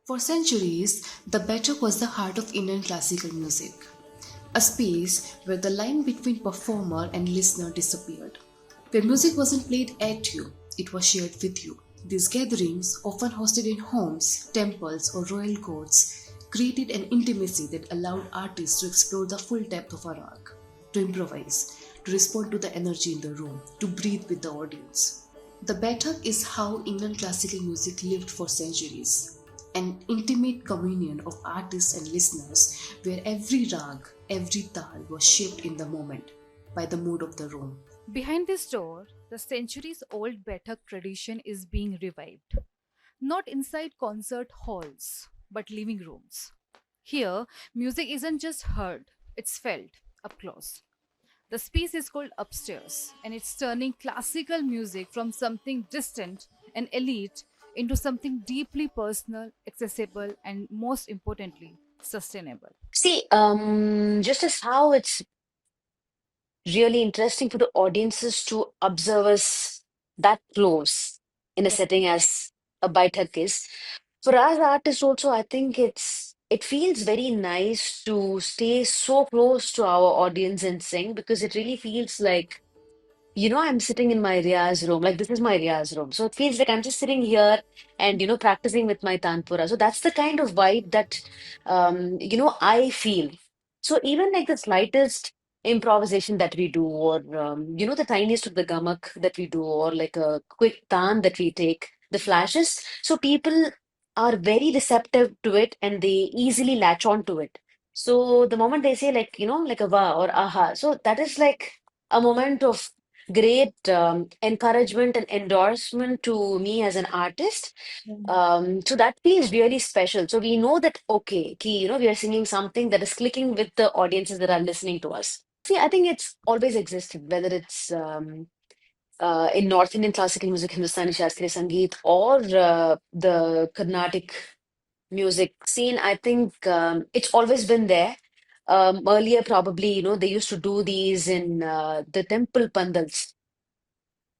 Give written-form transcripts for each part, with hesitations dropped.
For centuries, the Baithak was the heart of Indian classical music, a space where the line between performer and listener disappeared. Where music wasn't played at you, it was shared with you. These gatherings, often hosted in homes, temples, or royal courts, created an intimacy that allowed artists to explore the full depth of a rag, to improvise, to respond to the energy in the room, to breathe with the audience. The Baithak is how Indian classical music lived for centuries, an intimate communion of artists and listeners where every rag, every tal was shaped in the moment by the mood of the room. Behind this door, the centuries old Baithak tradition is being revived. Not inside concert halls, but living rooms. Here, music isn't just heard, it's felt up close. The space is called Upstairs, and it's turning classical music from something distant and elite into something deeply personal, accessible, and most importantly, sustainable. See, just as how it's really interesting for the audiences to observe us that close in a Yeah. setting as a Baithak is. For us artists also, I think it feels very nice to stay so close to our audience and sing because it really feels like I'm sitting in my Riaz room, like this is my Riaz room. So it feels like I'm just sitting here and, practicing with my Tanpura. So that's the kind of vibe that, I feel. So even like the slightest improvisation that we do, or, the tiniest of the gamak that we do, or like a quick tan that we take, the flashes. So people are very receptive to it and they easily latch on to it. So the moment they say like, like a va or aha, so that is like a moment of great encouragement and endorsement to me as an artist. So that feels really special. So we know that, okay, ki, we are singing something that is clicking with the audiences that are listening to us. See, I think it's always existed, whether it's in North Indian classical music, Hindustani Shastriya Sangeet, or the Carnatic music scene. I think it's always been there. Earlier, probably, they used to do these in the temple pandals,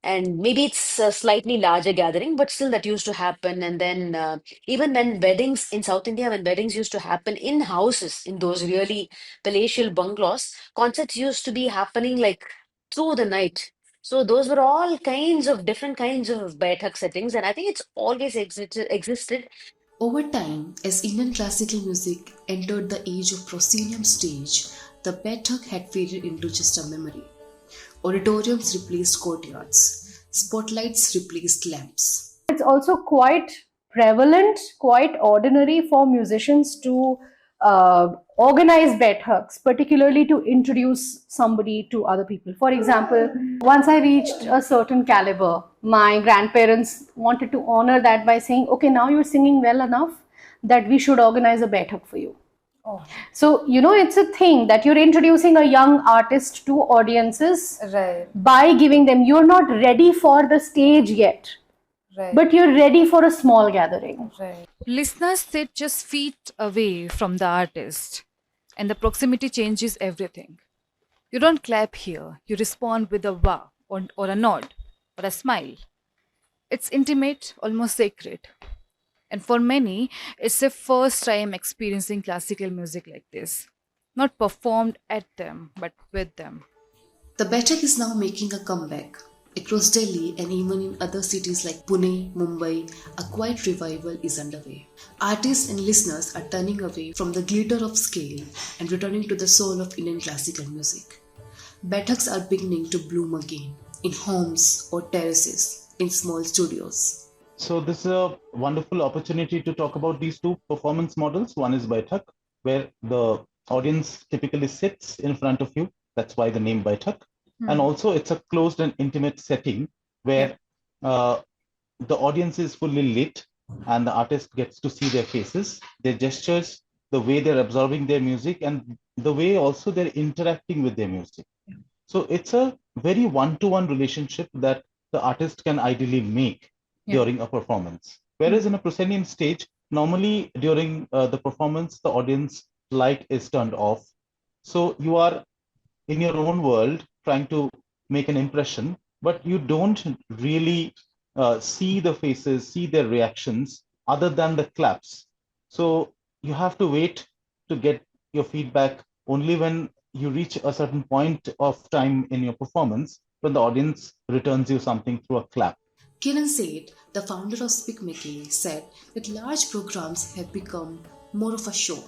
and maybe it's a slightly larger gathering, but still that used to happen. And then even when weddings in South India, when weddings used to happen in houses, in those really palatial bungalows, concerts used to be happening like through the night. So those were all kinds of different kinds of Baithak settings, and I think it's always existed. Over time, as Indian classical music entered the age of proscenium stage, the Baithak had faded into just a memory. Auditoriums replaced courtyards, spotlights replaced lamps. It's also quite prevalent, quite ordinary for musicians to organize Baithaks, particularly to introduce somebody to other people. For example, once I reached a certain caliber, my grandparents wanted to honor that by saying, okay, now you're singing well enough that we should organize a Baithak for you. Oh, So, it's a thing that you're introducing a young artist to audiences right, by giving them, you're not ready for the stage yet, right, but you're ready for a small gathering. right. Listeners sit just feet away from the artist, and the proximity changes everything. You don't clap here, you respond with a wah or a nod or a smile. It's intimate, almost sacred. And for many, it's their first time experiencing classical music like this. Not performed at them, but with them. The Baithak is now making a comeback. Across Delhi and even in other cities like Pune, Mumbai, a quiet revival is underway. Artists and listeners are turning away from the glitter of scale and returning to the soul of Indian classical music. Baithaks are beginning to bloom again in homes or terraces, in small studios. So this is a wonderful opportunity to talk about these two performance models. One is Baithak, where the audience typically sits in front of you. That's why the name Baithak. And also it's a closed and intimate setting where the audience is fully lit and the artist gets to see their faces, their gestures, the way they're absorbing their music, and the way also they're interacting with their music. So it's a very one-to-one relationship that the artist can ideally make during a performance. Whereas in a proscenium stage, normally during the performance, the audience light is turned off. So you are in your own world trying to make an impression, but you don't really see the faces, see their reactions other than the claps. So you have to wait to get your feedback only when you reach a certain point of time in your performance when the audience returns you something through a clap. Kiran Seth, the founder of Speak Mikili, said that large programs have become more of a show.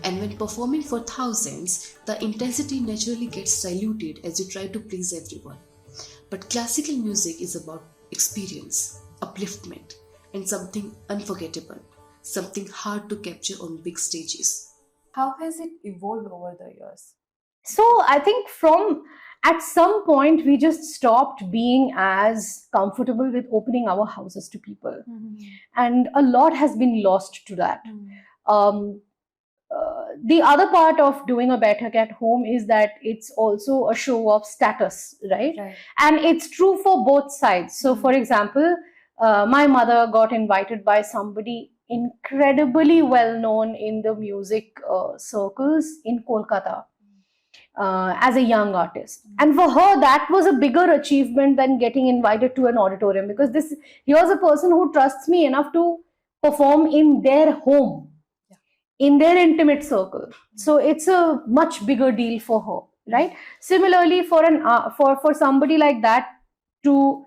And when performing for thousands, the intensity naturally gets diluted as you try to please everyone. But classical music is about experience, upliftment, and something unforgettable, something hard to capture on big stages. How has it evolved over the years? So I think from at some point we just stopped being as comfortable with opening our houses to people, and a lot has been lost to that. Um, the other part of doing a Baithak at home is that it's also a show of status, right? Right. And it's true for both sides. So, for example, my mother got invited by somebody incredibly well known in the music circles in Kolkata as a young artist. And for her, that was a bigger achievement than getting invited to an auditorium, because this here's a person who trusts me enough to perform in their home, in their intimate circle. So it's a much bigger deal for her, right? Similarly, for an for somebody like that to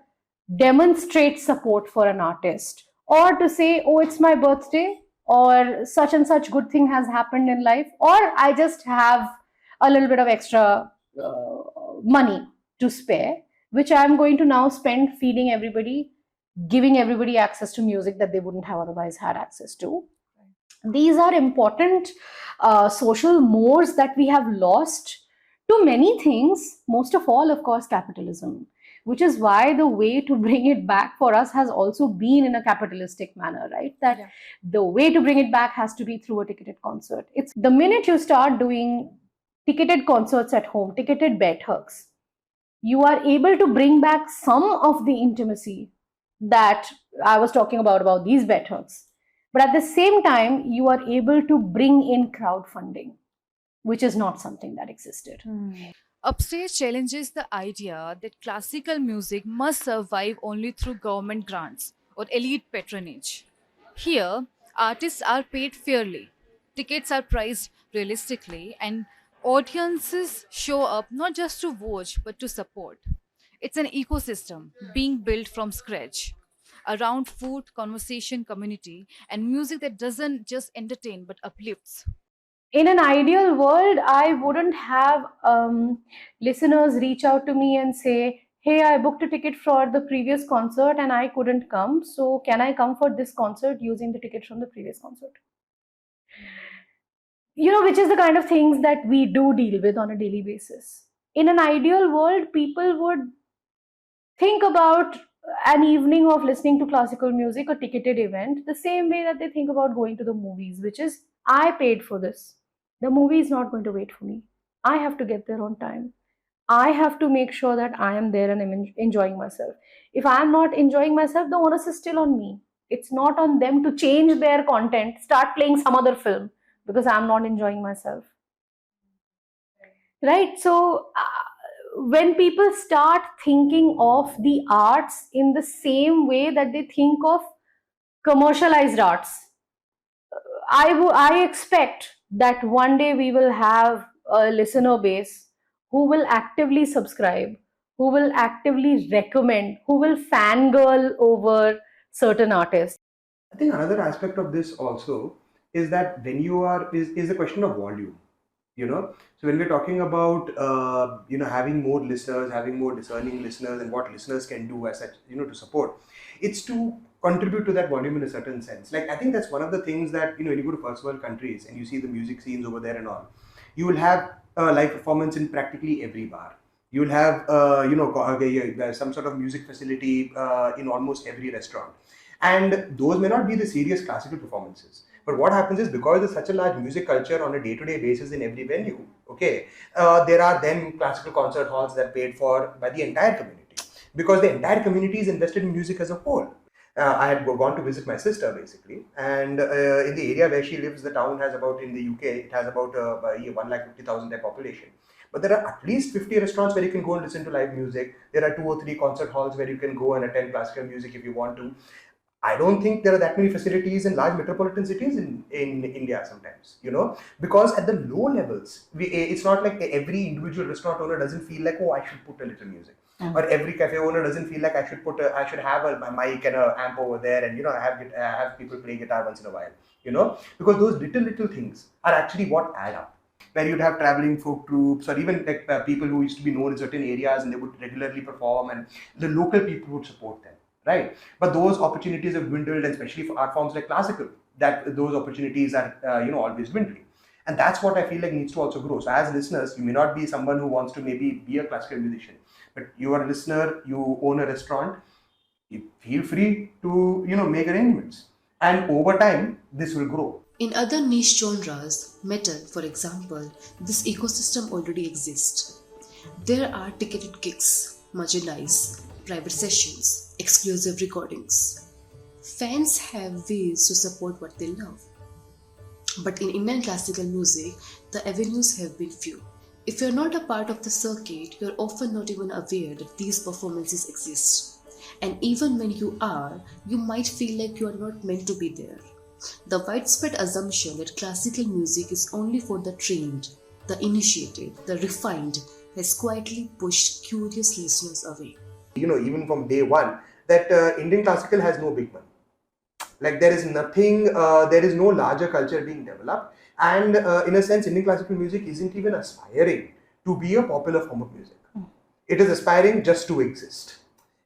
demonstrate support for an artist, or to say, oh, it's my birthday, or such and such good thing has happened in life, or I just have a little bit of extra money to spare, which I'm going to now spend feeding everybody, giving everybody access to music that they wouldn't have otherwise had access to. These are important social mores that we have lost to many things, most of all, of course, capitalism, which is why the way to bring it back for us has also been in a capitalistic manner, right? That the way to bring it back has to be through a ticketed concert. It's the minute you start doing ticketed concerts at home, ticketed Baithaks, you are able to bring back some of the intimacy that I was talking about these Baithaks. But at the same time, you are able to bring in crowdfunding, which is not something that existed. Upstage challenges the idea that classical music must survive only through government grants or elite patronage. Here, artists are paid fairly, tickets are priced realistically, and audiences show up not just to watch but to support. It's an ecosystem being built from scratch around food, conversation, community, and music that doesn't just entertain but uplifts. In an ideal world, I wouldn't have listeners reach out to me and say, hey, I booked a ticket for the previous concert and I couldn't come. So, can I come for this concert using the ticket from the previous concert? You know, which is the kind of things that we do deal with on a daily basis. In an ideal world, people would think about an evening of listening to classical music, a ticketed event, the same way that they think about going to the movies, which is, I paid for this. The movie is not going to wait for me. I have to get there on time. I have to make sure that I am there and I'm enjoying myself. If I am not enjoying myself, the onus is still on me. It's not on them to change their content, start playing some other film because I'm not enjoying myself. Right? So, when people start thinking of the arts in the same way that they think of commercialized arts, I expect that one day we will have a listener base who will actively subscribe, who will actively recommend, who will fangirl over certain artists. I think another aspect of this also is that when you are is the question of volume. So when we're talking about having more listeners, having more discerning listeners, and what listeners can do as such, to support, it's to contribute to that volume in a certain sense. Like, I think that's one of the things that, when you go to first world countries and you see the music scenes over there and all, you will have live performance in practically every bar. You will have some sort of music facility in almost every restaurant, and those may not be the serious classical performances. But what happens is, because there's such a large music culture on a day-to-day basis in every venue, okay, there are then classical concert halls that are paid for by the entire community, because the entire community is invested in music as a whole. I had gone to visit my sister basically, and in the area where she lives, the town has about, in the UK, it has about 150,000 population. But there are at least 50 restaurants where you can go and listen to live music. There are 2 or 3 concert halls where you can go and attend classical music if you want to. I don't think there are that many facilities in large metropolitan cities in India sometimes, because at the low levels, it's not like every individual restaurant owner doesn't feel like, oh, I should put a little music. Or every cafe owner doesn't feel like I should have a mic and a amp over there and, have people play guitar once in a while, because those little things are actually what add up. Where you'd have traveling folk groups or even like people who used to be known in certain areas and they would regularly perform and the local people would support them, right? But those opportunities have dwindled, and especially for art forms like classical, that those opportunities are always dwindling. And that's what I feel like needs to also grow. So as listeners, you may not be someone who wants to maybe be a classical musician, but you are a listener, you own a restaurant, you feel free to make arrangements, and over time this will grow. In other niche genres, metal for example, this ecosystem already exists. There are ticketed gigs, merchandise, private sessions, exclusive recordings. Fans have ways to support what they love. But in Indian classical music, the avenues have been few. If you're not a part of the circuit, you're often not even aware that these performances exist. And even when you are, you might feel like you are not meant to be there. The widespread assumption that classical music is only for the trained, the initiated, the refined has quietly pushed curious listeners away. Even from day one, that Indian classical has no big money. Like there is nothing, there is no larger culture being developed, and in a sense, Indian classical music isn't even aspiring to be a popular form of music. It is aspiring just to exist,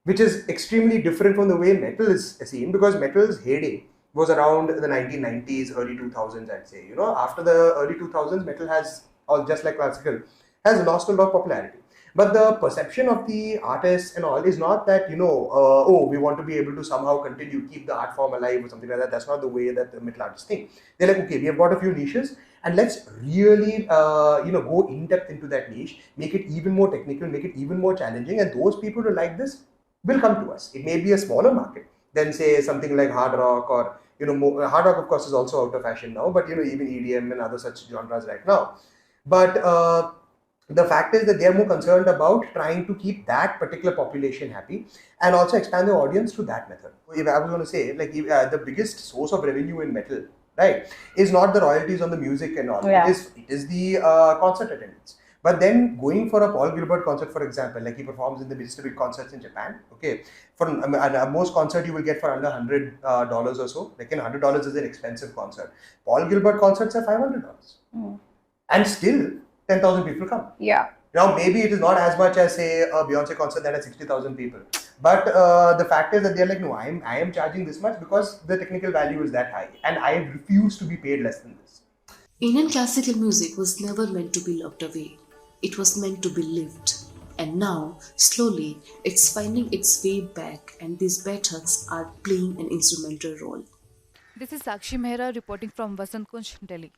which is extremely different from the way metal is seen, because metal's heyday was around the 1990s, early 2000s, I'd say. After the early 2000s, metal has, or just like classical, has lost a lot of popularity. But the perception of the artists and all is not that, oh, we want to be able to somehow continue, keep the art form alive or something like that. That's not the way that the metal artists think. They're like, okay, we have got a few niches and let's really, go in depth into that niche, make it even more technical, make it even more challenging. And those people who like this will come to us. It may be a smaller market than say something like hard rock or, hard rock of course is also out of fashion now, but, even EDM and other such genres right now. But, the fact is that they are more concerned about trying to keep that particular population happy and also expand the audience through that method. If I was going to say, like, the biggest source of revenue in metal, right, is not the royalties on the music and all. Yeah. It is the concert attendance. But then going for a Paul Gilbert concert, for example, like he performs in the Mr. Big concerts in Japan. Okay, for most concert you will get for under $100 or so. Like, $100 is an expensive concert. Paul Gilbert concerts are $500, and still 10,000 people come. Yeah. Now, maybe it is not as much as, say, a Beyonce concert that has 60,000 people. But the fact is that they're like, no, I am charging this much because the technical value is that high. And I refuse to be paid less than this. Indian classical music was never meant to be locked away. It was meant to be lived. And now, slowly, it's finding its way back, and these Baithaks are playing an instrumental role. This is Sakshi Mehra reporting from Vasant Kunj, Delhi.